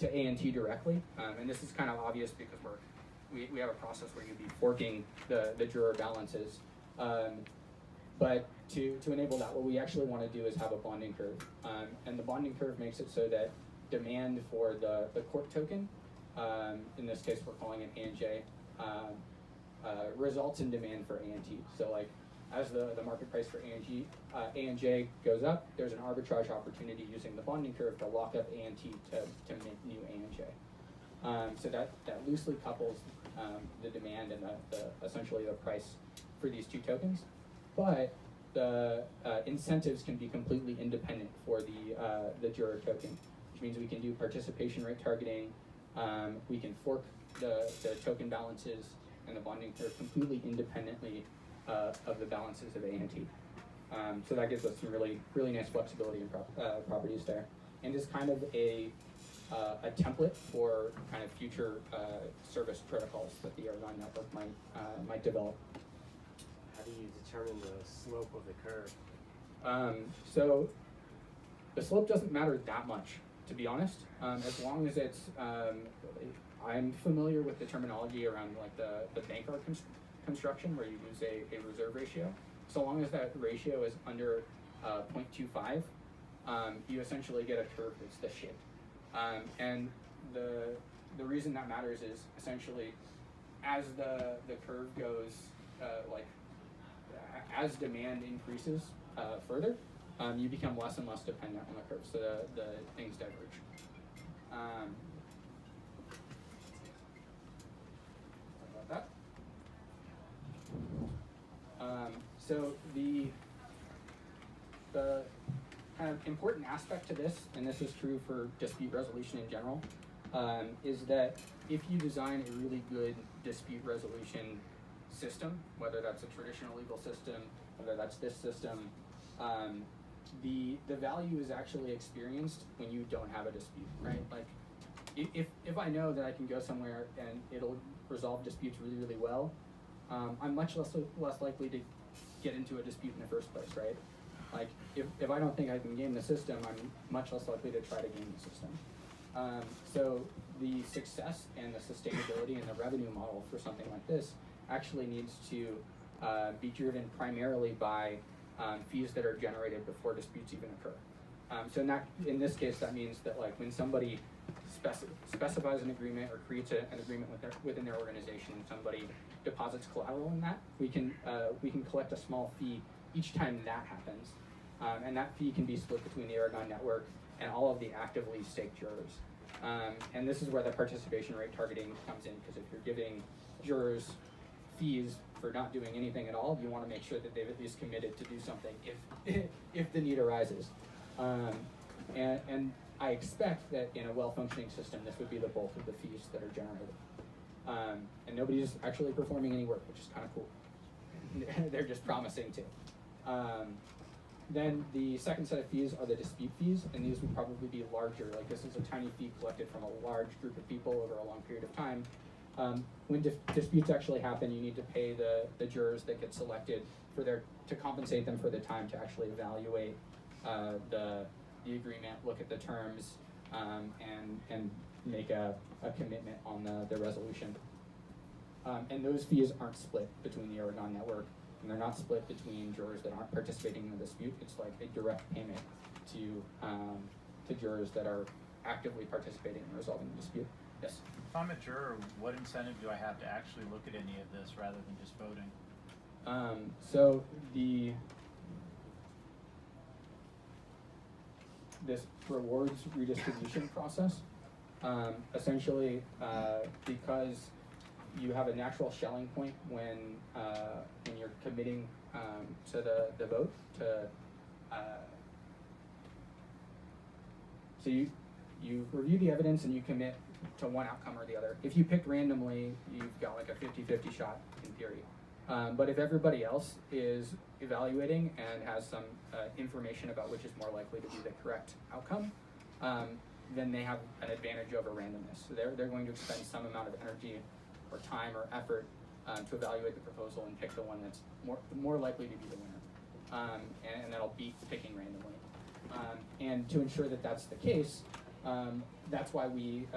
A&T directly, and this is kind of obvious because we have a process where you'd be forking the juror balances. But to enable that, what we actually want to do is have a bonding curve. And the bonding curve makes it so that demand for the court token, in this case we're calling it ANJ, results in demand for A&T. So like as the market price for ANJ goes up, there's an arbitrage opportunity using the bonding curve to lock up A&T to mint new ANJ. So that loosely couples the demand and essentially the price for these two tokens. But the incentives can be completely independent for the juror token, which means we can do participation rate targeting, we can fork the token balances and the bonding curve completely independently of the balances of A&T. So that gives us some really nice flexibility and properties there, and is kind of a template for kind of future service protocols that the Aragon Network might develop. How do you determine the slope of the curve? So the slope doesn't matter that much, to be honest, as long as it's, I'm familiar with the terminology around like the Bankart construction where you use a reserve ratio. So long as that ratio is under 0.25, you essentially get a curve that's this shape. And the reason that matters is essentially as the curve goes, as demand increases further, you become less and less dependent on the curve, so the things diverge. Sorry about that. So the kind of important aspect to this, and this is true for dispute resolution in general, is that if you design a really good dispute resolution system, whether that's a traditional legal system, whether that's this system, the value is actually experienced when you don't have a dispute, right? Like, if I know that I can go somewhere and it'll resolve disputes really, really well, I'm much less likely to get into a dispute in the first place, right? Like, if I don't think I can game the system, I'm much less likely to try to game the system. So the success and the sustainability and the revenue model for something like this actually needs to be driven primarily by fees that are generated before disputes even occur. So in this case, that means that like when somebody specifies an agreement or creates an agreement within their organization, and somebody deposits collateral in that, we can collect a small fee each time that happens, and that fee can be split between the Aragon Network and all of the actively staked jurors. And this is where the participation rate targeting comes in, because if you're giving jurors fees for not doing anything at all, you want to make sure that they've at least committed to do something if the need arises. And I expect that in a well-functioning system, this would be the bulk of the fees that are generated. And nobody's actually performing any work, which is kind of cool. They're just promising to. Then the second set of fees are the dispute fees, and these would probably be larger. Like, this is a tiny fee collected from a large group of people over a long period of time. When disputes actually happen, you need to pay the jurors that get selected to compensate them for the time to actually evaluate the agreement, look at the terms, and make a commitment on the resolution. And those fees aren't split between the Aragon Network, and they're not split between jurors that aren't participating in the dispute. It's like a direct payment to jurors that are actively participating in resolving the dispute. Yes? If I'm a juror, what incentive do I have to actually look at any of this rather than just voting? So this rewards redistribution process, essentially because you have a natural Schelling point when you're committing to the vote so you review the evidence and you commit to one outcome or the other. If you pick randomly, you've got like a 50-50 shot in theory. But if everybody else is evaluating and has some information about which is more likely to be the correct outcome, then they have an advantage over randomness. So they're going to expend some amount of energy or time or effort to evaluate the proposal and pick the one that's more likely to be the winner, and that'll beat picking randomly. And to ensure that that's the case, that's why we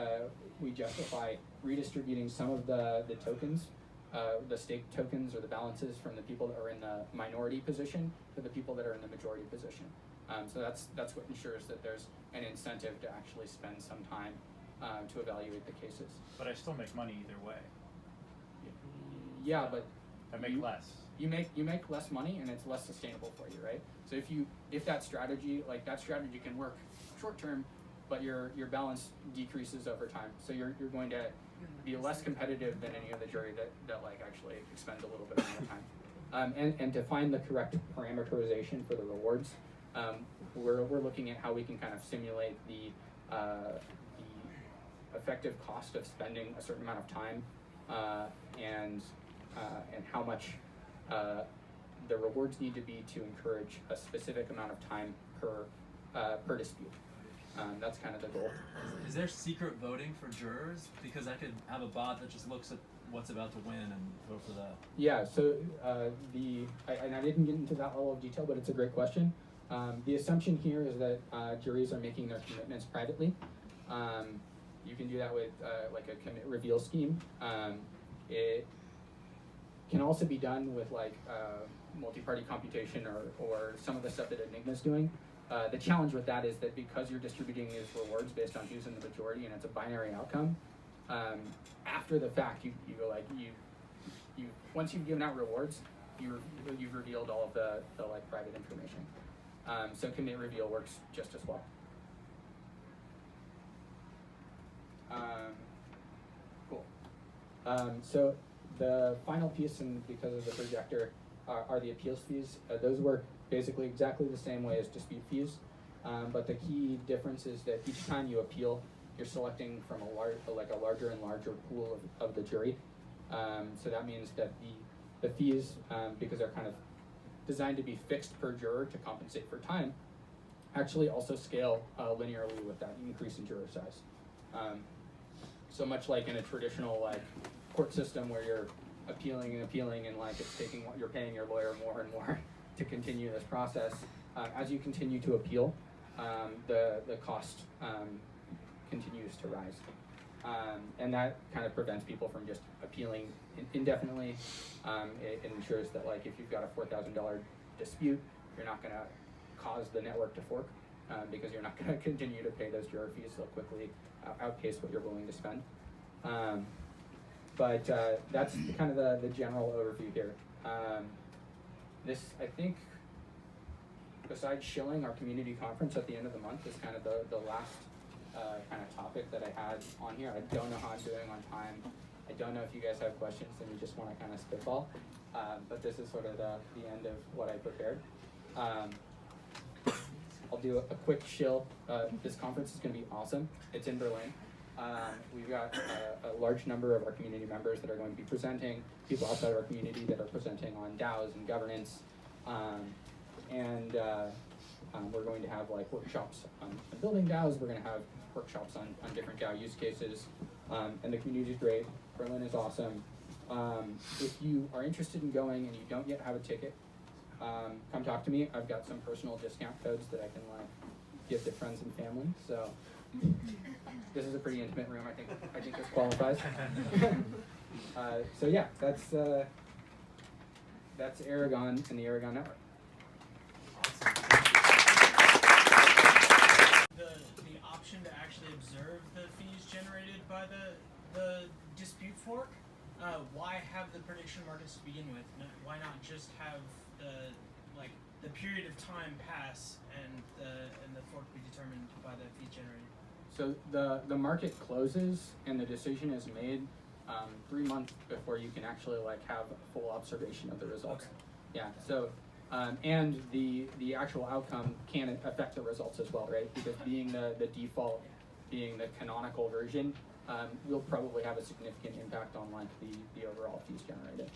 justify redistributing some of the tokens, the stake tokens or the balances from the people that are in the minority position to the people that are in the majority position. So that's what ensures that there's an incentive to actually spend some time to evaluate the cases. But I still make money either way. Yeah, but I make less. You make less money and it's less sustainable for you, right? So if that strategy can work short term, but your balance decreases over time, so you're going to be less competitive than any other jury that like actually expends a little bit more time. And to find the correct parameterization for the rewards, we're looking at how we can kind of simulate the effective cost of spending a certain amount of time and how much the rewards need to be to encourage a specific amount of time per dispute. That's kind of the goal. Is there secret voting for jurors? Because I could have a bot that just looks at what's about to win and vote for that. Yeah, so and I didn't get into that level of detail, but it's a great question. The assumption here is that juries are making their commitments privately. You can do that with like a commit reveal scheme. It can also be done with like multi-party computation or some of the stuff that Enigma's doing. The challenge with that is that because you're distributing these rewards based on who's in the majority and it's a binary outcome, after the fact, you once you've given out rewards, you've revealed all of the like private information. So commit reveal works just as well. Cool. So the final piece, and because of the projector, are the appeals fees. Those work basically exactly the same way as dispute fees, but the key difference is that each time you appeal, you're selecting from a larger and larger pool of the jury. So that means that the fees, because they're kind of designed to be fixed per juror to compensate for time, actually also scale linearly with that increase in juror size. So much like in a traditional like court system where you're appealing and like you're paying your lawyer more and more to continue this process. As you continue to appeal, the cost continues to rise. And that kind of prevents people from just appealing indefinitely. It ensures that like if you've got a $4,000 dispute, you're not going to cause the network to fork because you're not going to continue to pay those juror fees. They'll quickly outpace what you're willing to spend. But that's kind of the general overview here. This, I think, besides shilling our community conference at the end of the month, is kind of the last kind of topic that I had on here. I don't know how I'm doing on time. I don't know if you guys have questions and you just want to kind of spitball. But this is sort of the end of what I prepared. I'll do a quick shill. This conference is going to be awesome. It's in Berlin. We've got a large number of our community members that are going to be presenting, people outside of our community that are presenting on DAOs and governance. We're going to have like workshops on building DAOs. We're going to have workshops on different DAO use cases. And the community is great. Berlin is awesome. If you are interested in going and you don't yet have a ticket, come talk to me. I've got some personal discount codes that I can like give to friends and family. So this is a pretty intimate room. I think this qualifies. So yeah, that's Aragon and the Aragon Network. The option to actually observe the fees generated by the dispute fork. Why have the prediction markets to begin with? Why not just have the period of time pass and the fork be determined by the fees generated? So the market closes and the decision is made 3 months before you can actually like have a full observation of the results. Okay. Yeah. So and the actual outcome can affect the results as well, right? Because being the default, being the canonical version, will probably have a significant impact on like the overall fees generated.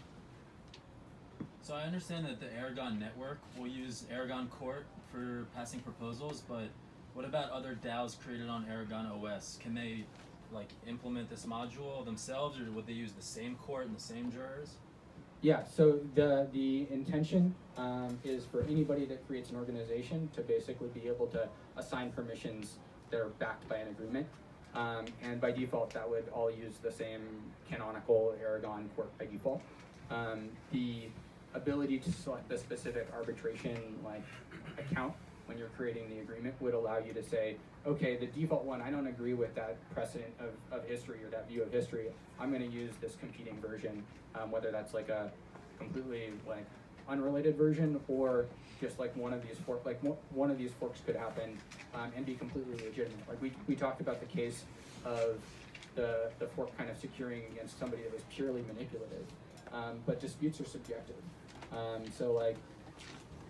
So I understand that the Aragon Network will use Aragon Court for passing proposals, but What about other DAOs created on Aragon OS? Can they like implement this module themselves, or would they use the same court and the same jurors? Yeah, so the intention is for anybody that creates an organization to basically be able to assign permissions that are backed by an agreement. And by default, that would all use the same canonical Aragon court by default. The ability to select the specific arbitration account when you're creating the agreement would allow you to say, okay, the default one, I don't agree with that precedent of history or that view of history. I'm going to use this competing version, whether that's like a completely unrelated version or just like one of these one of these forks could happen and be completely legitimate. Like we talked about the case of the fork kind of securing against somebody that was purely manipulative, but disputes are subjective. So like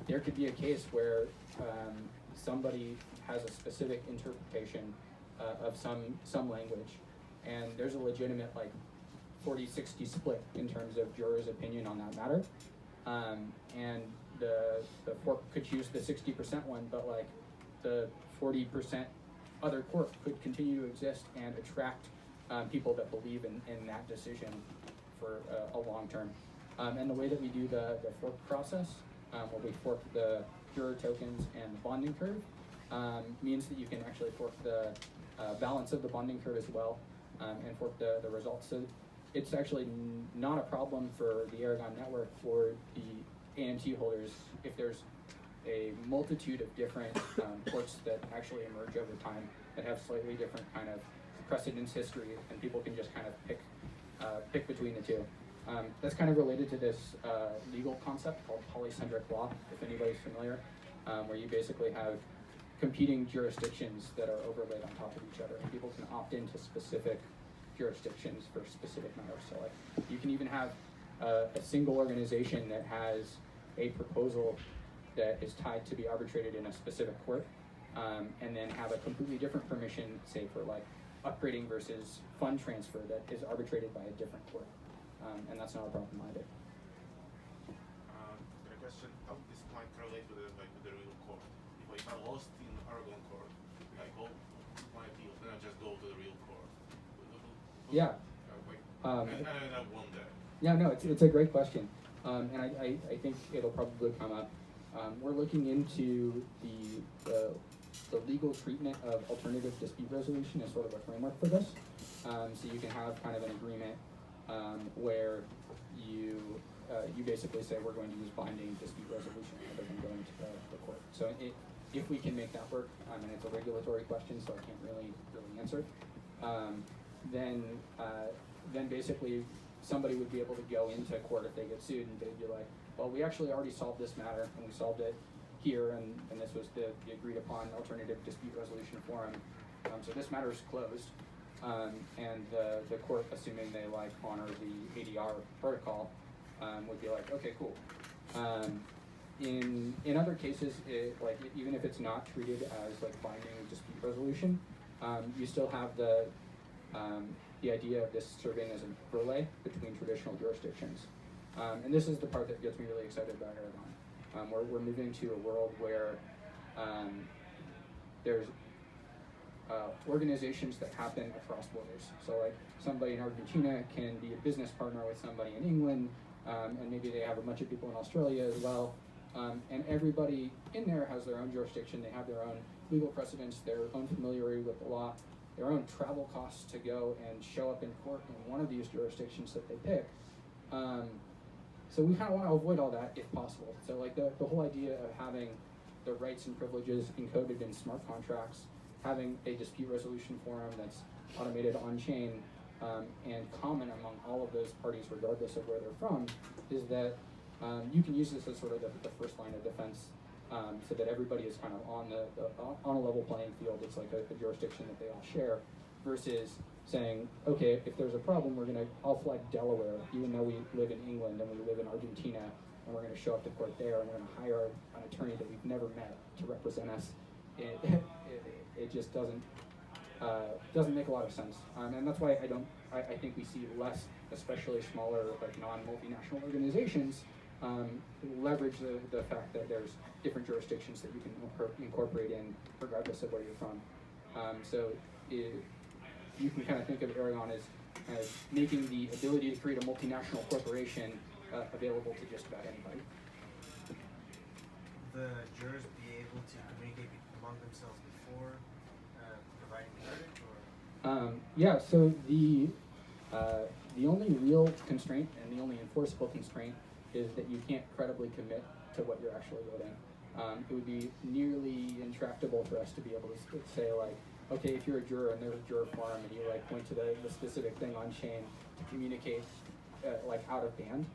there could be a case where somebody has a specific interpretation of some language, and there's a legitimate 40-60 split in terms of jurors' opinion on that matter. And the fork could choose the 60% one, but the 40% other court could continue to exist and attract people that believe in that decision for a long term. And the way that we do the fork process, where we fork the juror tokens and the bonding curve, means that you can actually fork the balance of the bonding curve as well, and fork the results. So it's actually not a problem for the Aragon Network or the ANT holders if there's a multitude of different courts that actually emerge over time that have slightly different kind of precedence history, and people can just kind of pick between the two. That's kind of related to this legal concept called polycentric law, if anybody's familiar, where you basically have competing jurisdictions that are overlaid on top of each other, and people can opt into specific jurisdictions for specific matters. So you can even have a single organization that has a proposal that is tied to be arbitrated in a specific court, and then have a completely different permission, say for upgrading versus fund transfer, that is arbitrated by a different court. And that's not a problem either. A question: how this might relate with the real court? If I lost in Aragon court, I go my appeals, then I just go to the real court. Yeah. And I won there. Yeah, no, it's a great question, and I think it'll probably come up. We're looking into the legal treatment of alternative dispute resolution as sort of a framework for this. So you can have kind of an agreement where you basically say we're going to use binding dispute resolution rather than going to the court. So if we can make that work, and it's a regulatory question, so I can't really answer it, then basically somebody would be able to go into court if they get sued, and they'd be like, well, we actually already solved this matter, and we solved it here, and this was the agreed upon alternative dispute resolution forum. So this matter is closed. And the court, assuming they honor the ADR protocol, would be like, okay, cool. In other cases, even if it's not treated as binding dispute resolution, you still have the idea of this serving as a relay between traditional jurisdictions. And this is the part that gets me really excited about Aragon. We're moving to a world where there's organizations that happen across borders. So somebody in Argentina can be a business partner with somebody in England, and maybe they have a bunch of people in Australia as well. And everybody in there has their own jurisdiction. They have their own legal precedents, their own familiarity with the law, their own travel costs to go and show up in court in one of these jurisdictions that they pick. So we kind of want to avoid all that if possible. So the whole idea of having the rights and privileges encoded in smart contracts, having a dispute resolution forum that's automated on-chain and common among all of those parties regardless of where they're from, is that you can use this as sort of the first line of defense, so that everybody is kind of on a level playing field. It's like a jurisdiction that they all share, versus saying, okay, if there's a problem, I'll flag Delaware, even though we live in England and we live in Argentina, and we're going to show up to court there, and we're going to hire an attorney that we've never met to represent us. It just doesn't make a lot of sense, and that's why I think we see less, especially smaller non-multinational organizations leverage the fact that there's different jurisdictions that you can incorporate in regardless of where you're from. You can kind of think of Aragon as making the ability to create a multinational corporation available to just about anybody. The jurors be able to communicate among themselves before providing the verdict, or? Yeah. So the only real constraint and the only enforceable constraint is that you can't credibly commit to what you're actually voting. It would be nearly intractable for us to be able to say, like, okay, if you're a juror and there's a juror forum and you like point to the specific thing on chain to communicate like out of band.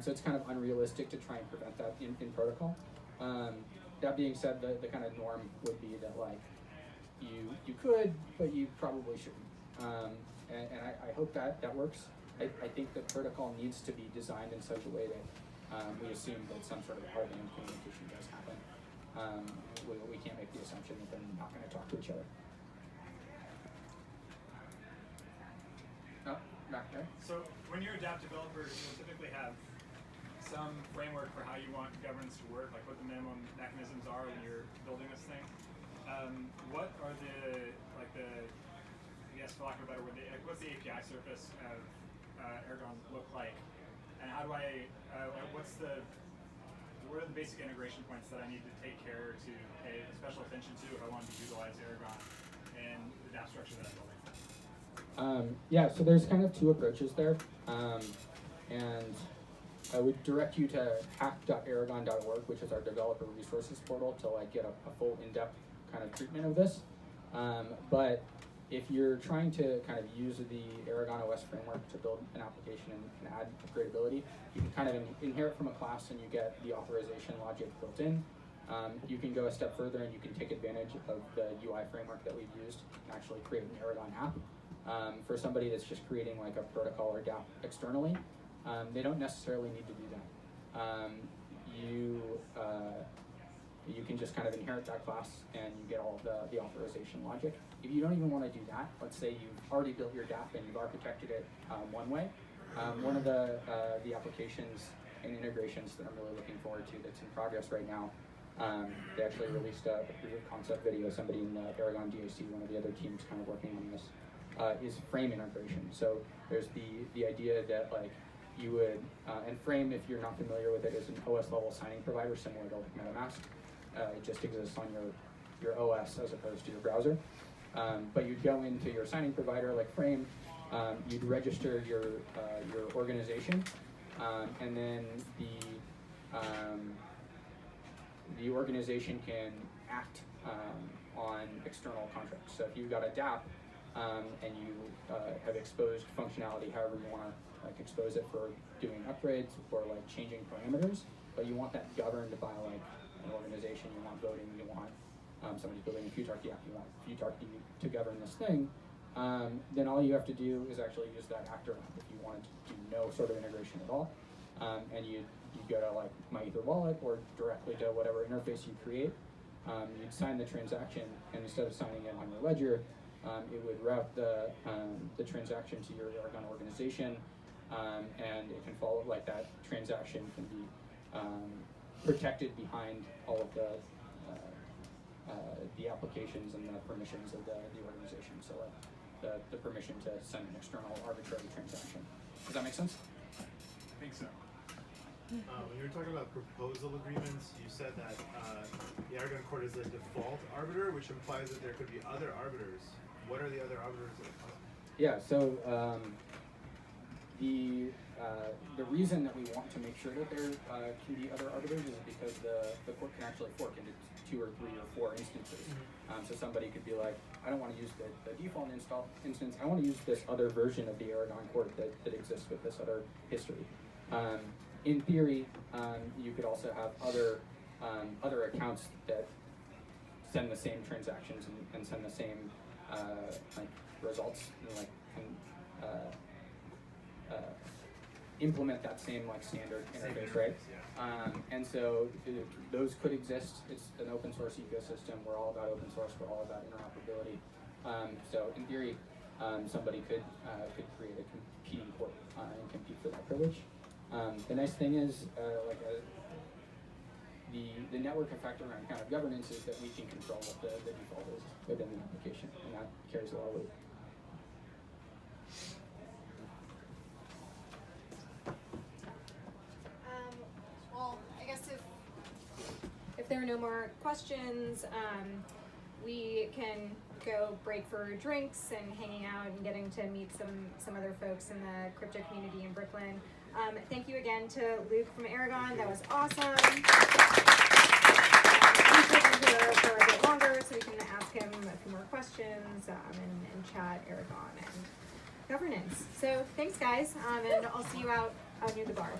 So it's kind of unrealistic to try and prevent that in protocol. That being said, the kind of norm would be that like you could, but you probably shouldn't. And I hope that works. I think the protocol needs to be designed in such a way that we assume that some sort of out-of-band communication does happen. We can't make the assumption that they're not going to talk to each other. Oh, back there. So when you're a DApp developer, you'll typically have some framework for how you want governance to work, like what the minimum mechanisms are when you're building this thing. What are the I guess for lack of a better word, what's the API surface of Aragon look like, and how do I what are the basic integration points that I need to take care to pay special attention to if I want to utilize Aragon and the DApp structure that I'm building? Yeah, so there's kind of two approaches there, and I would direct you to hack.aragon.org, which is our developer resources portal, to like get a full in-depth kind of treatment of this. But if you're trying to kind of use the Aragon OS framework to build an application and add upgradability, you can kind of inherit from a class and you get the authorization logic built in. You can go a step further and you can take advantage of the UI framework that we've used and actually create an Aragon app. For somebody that's just creating like a protocol or DApp externally, they don't necessarily need to do that. You can just kind of inherit that class and you get all of the authorization logic. If you don't even want to do that, let's say you've already built your DApp and you've architected it one way. One of the applications and integrations that I'm really looking forward to that's in progress right now, they actually released a proof of concept video. Somebody in Aragon DAC, one of the other teams kind of working on this, is frame integration. So there's the idea that like you would, and Frame, if you're not familiar with it, is an OS level signing provider similar to like MetaMask. It just exists on your OS as opposed to your browser. But you'd go into your signing provider like Frame, you'd register your organization, and then the organization can act on external contracts. So if you've got a DApp and you have exposed functionality however you want to like expose it for doing upgrades or like changing parameters, but you want that governed by like an organization, you want voting, you want somebody's building a Futarchy app, you want Futarchy to govern this thing, then all you have to do is actually use that actor app if you wanted to do no sort of integration at all. And you go to like MyEther wallet or directly to whatever interface you create. You'd sign the transaction, and instead of signing it on your ledger, it would route the transaction to your Aragon organization, and it can follow like that transaction can be protected behind all of the applications and the permissions of the organization. So the permission to send an external arbitrary transaction. Does that make sense? I think so. When you were talking about proposal agreements, you said that the Aragon Court is the default arbiter, which implies that there could be other arbiters. What are the other arbiters that are possible? Yeah, so the reason that we want to make sure that there can be other arbiters is because the court can actually fork into 2 or 3 or 4 instances. So somebody could be like, I don't want to use the default instance, I want to use this other version of the Aragon Court that exists with this other history. In theory, you could also have other accounts that send the same transactions and send the same like results, and like implement that same like standard interface, right? And so those could exist. It's an open source ecosystem. We're all about open source. We're all about interoperability. So in theory, somebody could create a competing court and compete for that privilege. The nice thing is, the network effect around kind of governance is that we can control what the default is within the application, and that carries a lot of weight. Well, I guess if there are no more questions, we can go break for drinks and hanging out and getting to meet some other folks in the crypto community in Brooklyn. Thank you again to Luke from Aragon. That was awesome. Please stay here for a bit longer so we can ask him a few more questions and chat Aragon and governance. So thanks, guys, and I'll see you out near the bar.